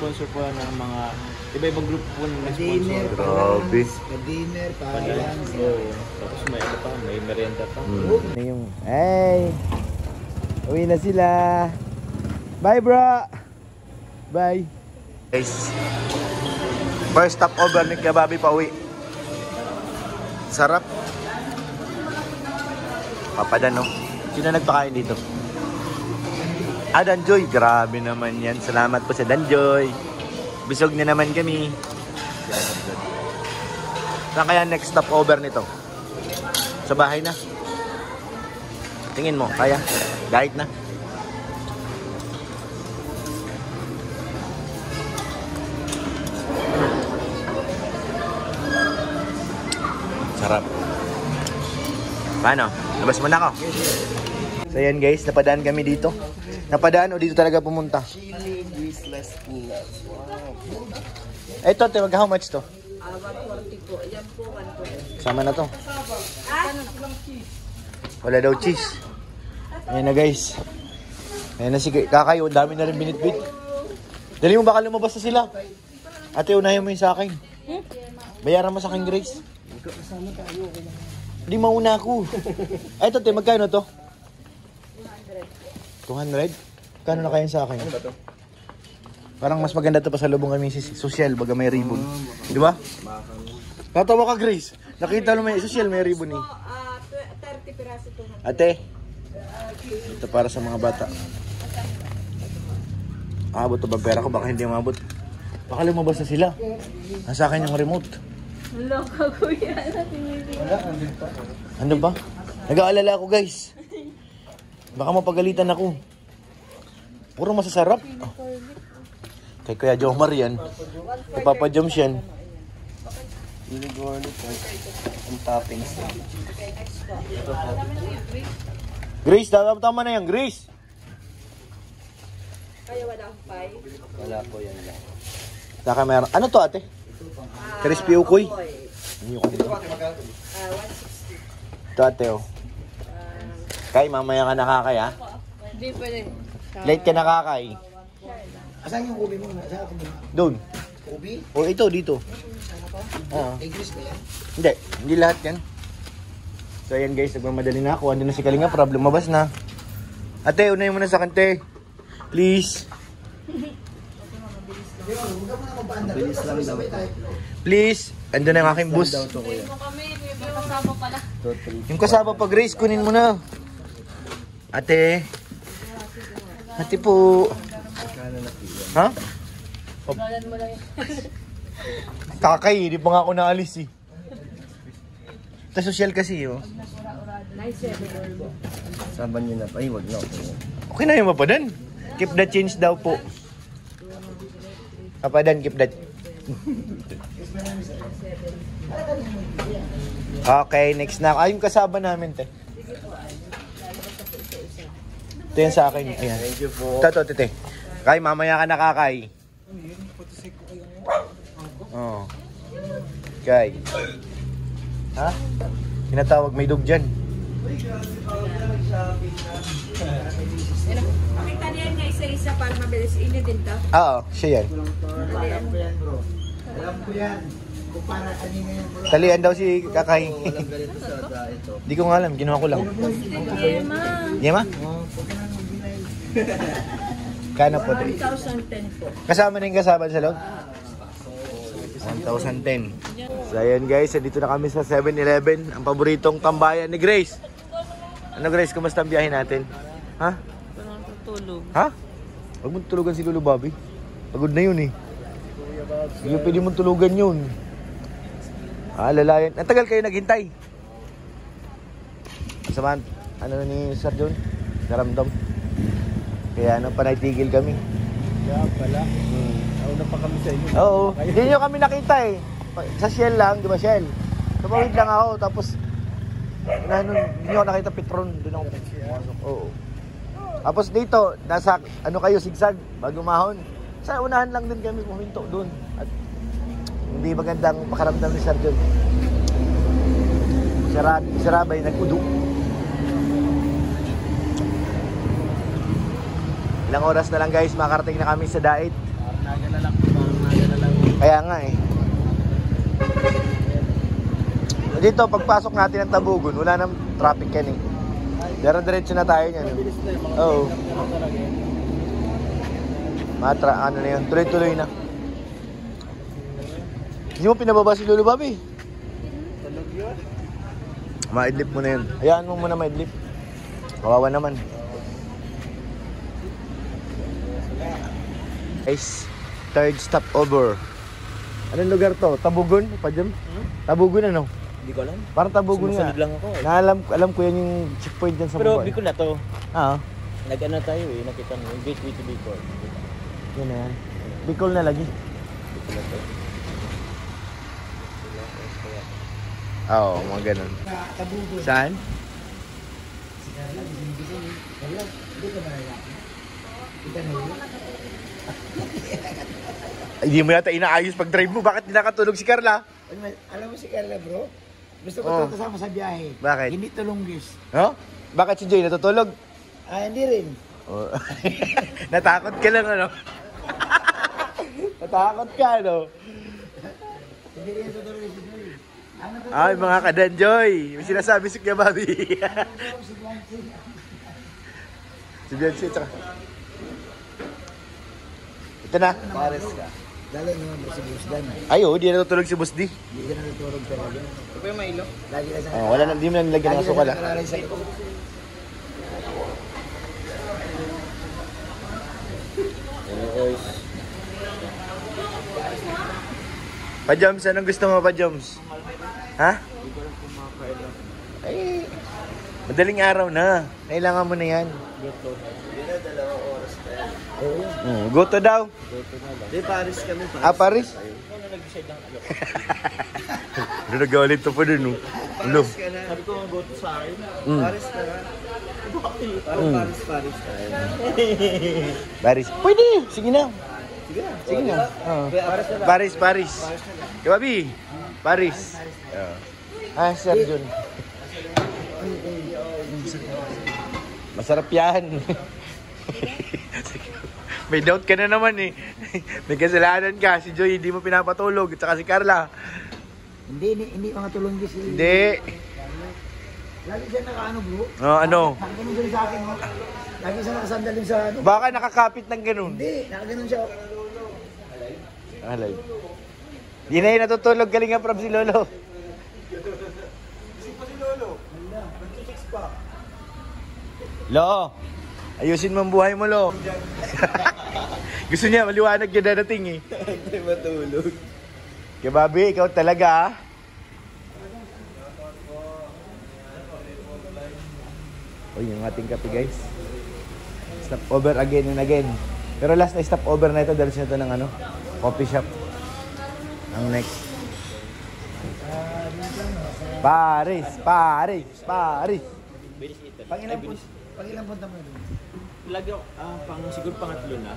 sponsor po ng mga iba-ibang group po ng Dinner, sponsor. Grabe. dinner, Tapos may ano pa, may merienda pa. Yung, hey! Uwi na sila. Bye, bro! Bye. Guys, first stop over ni Kababi pa uwi. Sarap. Papadan, no? Sino nagpakain dito? Danjoy. Grabe naman yan. Salamat po sa Danjoy. Bisog na naman kami. Saan kaya next stop over nito? Sa bahay na? Tingin mo, kaya? Diet na? Sarap. Paano? Labas mo na ako. So yan guys, napadaan kami dito. Napadaan o dito talaga pumunta? Chili, greaseless pulas. Wow. Ito, tewag how much to? 140 po. Yan po, 140. Sama na to. Wala daw cheese. Ayan na guys. Ayan na si Kakay. Ang dami na rin binitbit. Dali mo baka lumabas na sila. Ate, unahin mo yung sa akin. Bayaran mo sa akin, Grace. Hindi mauna ako. Ay, ito, te, magkano to? 200. Kano na kayo sa akin? Ano ba to? Parang mas maganda to pa sa lubong kami social, baga may ribbon. Di ba? Tatawa ka, Grace. Nakita mo may social, may ribbon eh. 30 piraso po. Ate, ito para sa mga bata. Abot to ba pera ko? Baka hindi umabot. Baka lumabas na sila. Nasa akin yung remote. Wala ka, kuya. Ano ba? Nag-aalala ako, guys. Baka mapagalitan ako. Puro masasarap. Kay Kuya Jomar yan. Kay Papa Joms yan. Chili garlic and toppings. Grace, tama na yan, Grace. Kaya wala akong pie. Wala po yan lang. Saka meron. Ano to, ate? Crispy ukoy. Ano yung kanito? 160. Ito, ate, oh. Kay, mamaya ka nakakay, ha? Hindi pwede. Late ka nakakay. Asan yung ubi mo? Saan ako mo? Doon. Ubi? O, ito, dito. Oo. Igris ba yan? Hindi lahat yan. So, ayan guys, nagmamadali na ako. Andun na si Kalinga, problem mabas na. Ate, unahin mo na sa kante. Please. Bilis lang daw. Please. Andun na yung aking bus. Yung kasama pala. Yung kasama pa, Grace, kunin mo na. Ate. Ate po. Ha? Galan mo lang yun. Kakay, hindi pa nga ako naalis eh. Ito social kasi, oh. Nice, Saban nyo na. Ay, wag na. Okay na yung mapadan. Keep the change daw po. Papadan, keep that. Okay, next na. Ay, yung kasama namin, te. Ito yan sa akin. Ayan. Thank you po. Ito, tete. Kay, mamaya ka nakakay. Oo. Kay. Ha? Tinatawag, may dog dyan. Pakita niyan nga isa-isa para mabilis. Inyo din to. Oo, siya yan. Alam ko yan, bro. Alam ko yan. Kung para kanina yan, bro. Talian daw si Kakay. Walang ganito sa ito. Di ko nga alam, ginawa ko lang. Yema. Yema? Kano po? 1,010 po. Kasama na yung kasama sa loob? 1,010. So ayan guys, dito na kami sa 7-Eleven. Ang paboritong tambayan ni Grace. Ano Grace, kumusta ang biyahe natin? Ha? Parang tutulog. Ha? Huwag mong tulugan si Lolo Bobby. Pagod na yun eh. Hindi pwede mong tulugan yun. Lalayan. Ang tagal kayo naghintay. Samahan, ano ni Sir John? Naramdam. Kaya ano, panaytigil kami. Kaya pala. Nauna pa kami sa inyo. Oo. Hindi nyo kami nakita eh. Sa Shell lang, di ba Shell? Tumawid lang ako, tapos hindi nyo nakita Petron. Doon ako pumasok. Oo. Tapos dito, nasa ano kayo, sigsag, bago mahon. Sa unahan lang din kami puminto doon. At hindi magandang pakaramdam ni Sir John. Si Rabay, nag-udo. Ilang oras na lang guys, makarating na kami sa Dait. Nagala lang po ba? Nagala lang. Kaya nga eh. Dito, pagpasok natin ng Tabugon, wala nang traffic yan eh. Diretso na tayo niyan. Oo. Ano na yun, tuloy-tuloy na. Hindi mo pinababa si Lolo Bobby? Maidlip mo na yun. Hayaan mo muna maidlip. Kawawa naman. Guys, third stop over. Anong lugar to? Tabugon? Pajam? Tabugon ano? Hindi ko alam. Parang Tabugon nga. Sumusunod lang ako eh. Alam ko yan yung checkpoint dyan sa Pero Bukol. Bicol na to. Ah, Nag-ano tayo eh. Nakita mo. Yung gateway to Bicol. yun na yan. Bicol na lagi. Bicol na to. Oo, mga ganun. Tabugon. Saan? Hindi ka malala. Kita na yun. Ay, hindi mo yata inaayos pag drive mo. Bakit hindi nakatulog si Carla? Alam mo si Carla, bro? Gusto ko Oh. ito kasama sa biyahe. Bakit? Hindi tulunggis. No? Bakit si Joy natutulog? Ah, hindi rin. Oh. Natakot ka lang, ano? Natakot ka, ano? Hindi rin tutulungan si Joy. Ano to? Ay, mga kadan, Joy. May sinasabi si Kuya Bobby. Si Blancy. Si Beyonce, tsaka. Ito na. Pares ka. Lalo naman mo si Busdan. Ay, oh, di natutulog si Boss D. Hindi ka na natulog talaga. Ito pa yung mailo? Lagi na sa... Oh, wala na, di mo na nilagyan ng sukal, ah. nakalala sa'yo. Guys. Pa-Joms, anong gusto mo, Pa-Joms? Ha? Ay, madaling araw na. Kailangan mo na yan. Goto daw. Di, Paris kami. Ah, Paris? Ano nag-decide lang kayo? Ano nagalit to pa dun, oh. Ano? Sabi ko, go to sa akin. Mm. Paris na nga. Parang Paris tayo. Paris. Pwede. Sige na. Sige na. Sige na. Oo. Paris na lang. Paris. Kaya Babi, Paris. Ah, Sir John. Masarap yan. May doubt ka na naman eh. May kasalanan ka. Si Joy hindi mo pinapatulog. At saka si Carla. Hindi mga tulunggis. Hindi. Lagi siya nakaano, bro. Oh, ano? Nakaganon din sa akin, mo. Lagi siya nakasandal din sa ano. Baka nakakapit ng ganun. Hindi, nakaganon siya. Alay. Di na yun natutulog. Galing nga from si Lolo. Lo, ayusin mo ang buhay mo, Lo. Gusto niya, maliwanag yung dadating eh. Hindi matulog. Kaya Bobby, ikaw talaga ah. O yung ating kape guys. Stop over again and again. Pero last na stop over na ito dahil siya ito ng ano, coffee shop. Ang next. Paris. Pangilang punta mo doon? Lagi ako, siguro pangatlo na.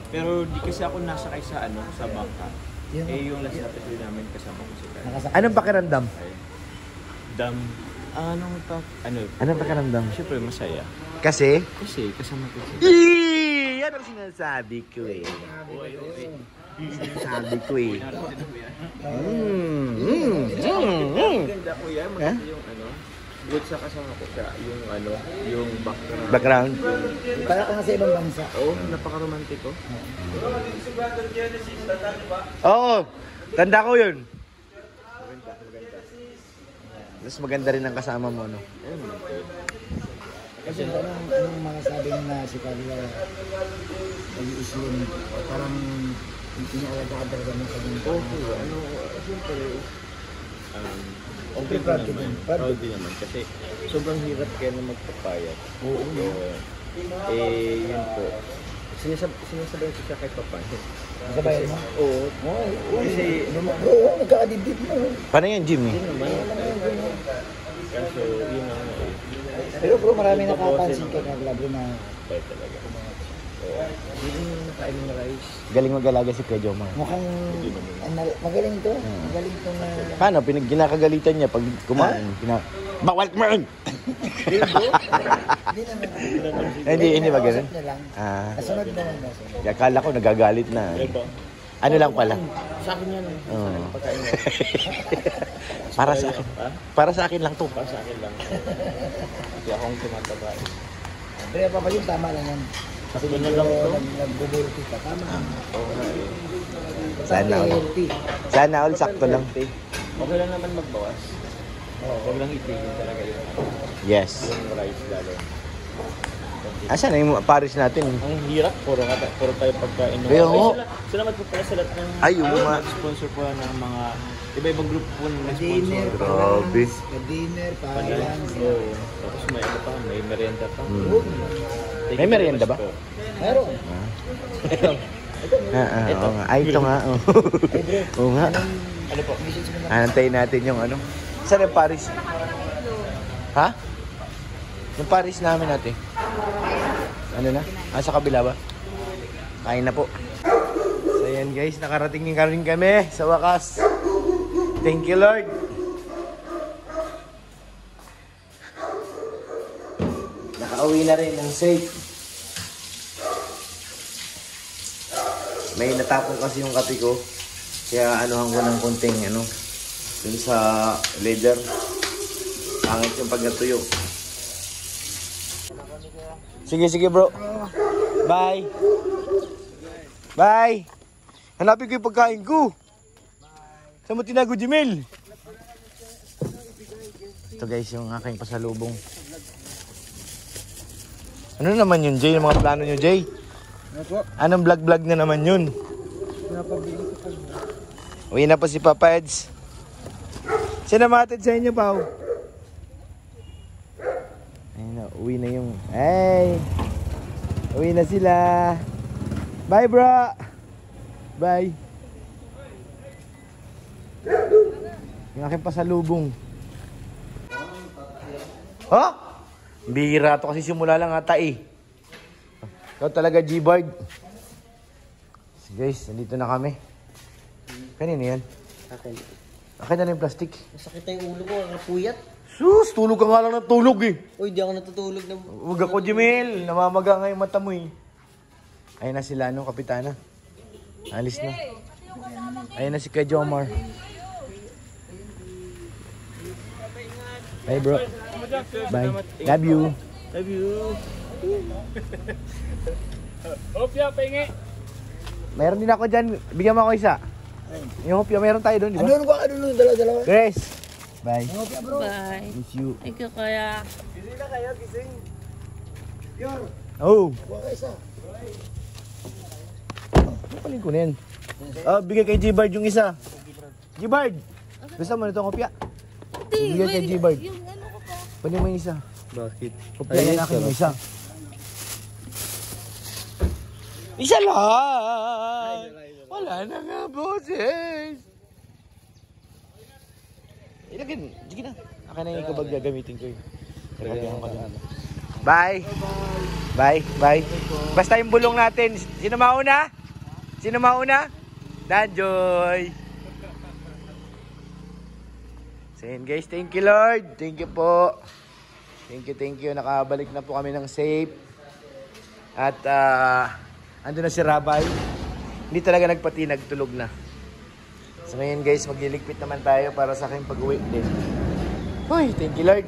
Pero di kasi ako nasakay sa sa bangka. Yung last na tuloy namin kasama ko si Kyle. Anong pakiramdam? Anong pakiramdam? Siyempre masaya. Kasi? Kasi kasama ko si Yan ang sinasabi ko eh. Sabi ko eh. Ganda ko yan. Maganda yung good sa kasama ko siya. Yung background. Background? Para ka nga sa ibang bansa. Oo, napaka-romantic ko. Oo. Tanda ko yun. Mas maganda rin ang kasama mo, no? Kasi anong mga sabi na si Carla nag-i-islim, parang hindi niya alagaan talaga ng kanyang Siyempre, okay pa naman. Proud din naman. Kasi sobrang hirap kaya na magpapayat. Oo. Yun po. Sinasabay ko siya kahit papaano. Sabayan mo? Oo. Kasi, Oo, nagkakadibdib mo. Paano yan, Jimmy? yun naman. Kaso, yun na Pero bro, marami nakapansin kay Carla bro na Kaya talaga. Hindi rin yung nakain ng rice. Galing mag-alaga si Kuya Jomar. mukhang magaling to. Magaling to na... Paano? Ginakagalitan niya pag kumain. Bawal kumain! Hindi ba ganun? Kausap niya lang. Ah, Kasunod naman na. akala ko nagagalit na. Diba? Ano lang pala? Sa akin yan. Oo. Pagkain mo. Para sa akin. Ha? Para sa akin lang to. Para sa akin lang. Kasi akong tumataba. Pero Papa Jun, tama lang yan. Kasi Doon na medyo lang to. nag-bulky ka. Tama. Oo nga eh. Sana all. healthy. Sana all sakto lang. Okay lang naman magbawas. Huwag lang itigil talaga yun. Yes. Yung rice lalo. Asan na yung Paris natin? Ang hirap, puro tayo pagkain. Kaya nga. Salamat po pala sa lahat ng Ay, oo nga. sponsor po ng mga iba-ibang group po ng Dinner, sponsor. Grabe. dinner, Lunch. Oo. Tapos may ano pa, may merienda pa. Hmm. Thank May you merienda so ba? much po. Meron. Oo nga. Ay, ito nga. Oh. Oo nga. Ano po? Antayin natin yung ano. Saan yung Paris? Ha? Yung Paris namin natin. Ano na? Sa kabila ba? Kain na po. So yan guys, nakarating ka rin kami sa wakas. Thank you Lord. Nakauwi na rin ng safe. May natapon kasi yung kape ko. Kaya anuhan ko ng konting ano. Dun sa leather. Pangit yung pag natuyo. Sige bro. Bye. Bye. Hanapin ko yung pagkain ko. Saan mo tinago, Jimil? Ito guys, yung aking pasalubong. Ano naman yun, Jay? Yung mga plano nyo, Jay? Anong vlog-vlog na naman yun? Uwi na pa si Papa Eds. Sinamatid sa inyo, Pao. Ayun na, uwi na yung... Hey! Uwi na sila. Bye, bro! Bye. Yung aking pasalubong. Ha? Bihira to kasi simula lang ata eh. Ikaw talaga, G-Bard. Guys, nandito na kami. Kanina yan? Akin. Akin na yung plastic. Masakit na yung ulo ko, nakapuyat. Sus, tulog ka nga lang ng tulog eh. Uy, di ako natutulog na. Huwag ako, Jimil. Namamaga nga yung mata mo eh. Ayun na sila, no, kapitana. Alis na. Ayun na si Kuya Jomar. Bye, bro. Bye. Love you. Love you. Hopya, pahingi. Meron din ako dyan. Bigyan mo ako isa. Yung hopya, meron tayo doon, di ba? Ano ba? Ano dalawa? Grace. Bye. Bye. Miss you. Thank you, Kuya. Oh. Huwag ka isa. Paling ko na yan. Bigay kay G-Bard yung isa. G-Bard. Gusto mo nitong hopya? Bigay kay G-Bard. Yung ano ko pa. Pwede mo yung isa. Bakit? Hopya yan akin yung isa. Isa lang! Wala na nga, boses! Ilagin, sige na. Akin na yung ikabag gagamitin ko yun. Bye! Bye! Bye! Basta yung bulong natin. Sino mauna? Sino mauna? Danjoy! So yun guys, thank you Lord. Thank you po. Thank you. Nakabalik na po kami ng safe. At ando na si Rabay. Hindi talaga nagpati, nagtulog na. So ngayon guys, magliligpit naman tayo para sa aking pag-uwi din. Uy, thank you Lord.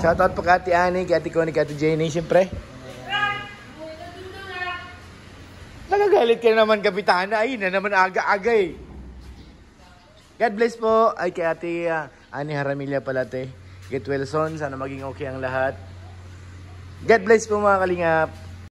Shoutout po kay Ate Annie, kay Ate Connie, kay Ate Jenny, siyempre. Nagagalit ka naman, Kapitana. Ay, na naman aga-aga eh. God bless po. Ay, kay Ate Annie Haramilla pala, te. Get well son. Sana maging okay ang lahat. God bless po mga kalingap.